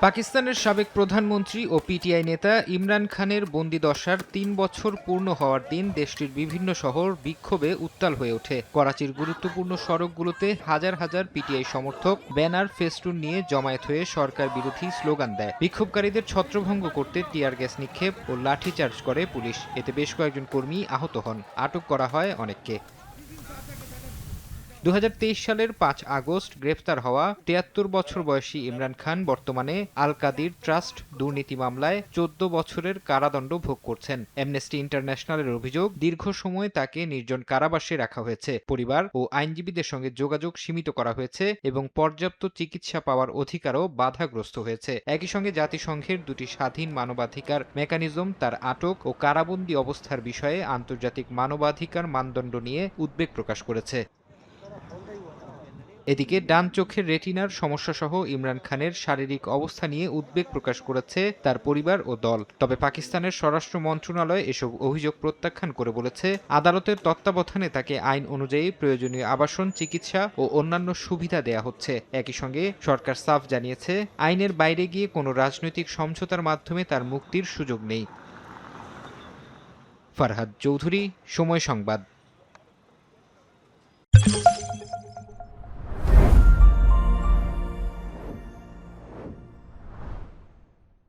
পাকিস্তানের সাবেক প্রধানমন্ত্রী ও পিটিআই নেতা ইমরান খানের বন্দিদশার ৩ বছর পূর্ণ হওয়ার দিন দেশটির বিভিন্ন শহর বিক্ষোভে উত্তাল হয়ে ওঠে। করাচির গুরুত্বপূর্ণ সড়কগুলোতে হাজার হাজার পিটিআই সমর্থক ব্যানার ফেস্টুন নিয়ে জমায়েত হয়ে সরকার বিরোধী স্লোগান দেয়। বিক্ষোভকারীদের ছত্রভঙ্গ করতে টিয়ার গ্যাস নিক্ষেপ ও লাঠিচার্জ করে পুলিশ। এতে বেশ কয়েকজন কর্মী আহত হন, আটক করা হয় অনেককে। ২০২৩ সালের ৫ আগস্ট গ্রেফতার হওয়া ৭৩ বছর বয়সী ইমরান খান বর্তমানে আল কাদির ট্রাস্ট দুর্নীতি মামলায় ১৪ বছরের কারাদণ্ড ভোগ করছেন। অ্যামনেস্টি ইন্টারন্যাশনালের অভিযোগ, দীর্ঘ সময় তাকে নির্জন কারাবাসে রাখা হয়েছে, পরিবার ও আইনজীবীদের সঙ্গে যোগাযোগ সীমিত করা হয়েছে এবং পর্যাপ্ত চিকিৎসা পাওয়ার অধিকারও বাধাগ্রস্ত হয়েছে। একই সঙ্গে জাতিসংঘের দুটি স্বাধীন মানবাধিকার মেকানিজম তার আটক ও কারাবন্দী অবস্থার বিষয়ে আন্তর্জাতিক মানবাধিকার মানদণ্ড নিয়ে উদ্বেগ প্রকাশ করেছে। এদিকে ডান চোখের রেটিনার সমস্যাসহ ইমরান খানের শারীরিক অবস্থা নিয়ে উদ্বেগ প্রকাশ করেছে তার পরিবার ও দল। তবে পাকিস্তানের স্বরাষ্ট্র মন্ত্রণালয় এসব অভিযোগ প্রত্যাখ্যান করে বলেছে, আদালতের তত্ত্বাবধানে তাকে আইন অনুযায়ী প্রয়োজনীয় আবাসন, চিকিৎসা ও অন্যান্য সুবিধা দেয়া হচ্ছে। একই সঙ্গে সরকার সাফ জানিয়েছে, আইনের বাইরে গিয়ে কোনো রাজনৈতিক সমঝোতার মাধ্যমে তার মুক্তির সুযোগ নেই। ফারহাদ চৌধুরী, সময় সংবাদ।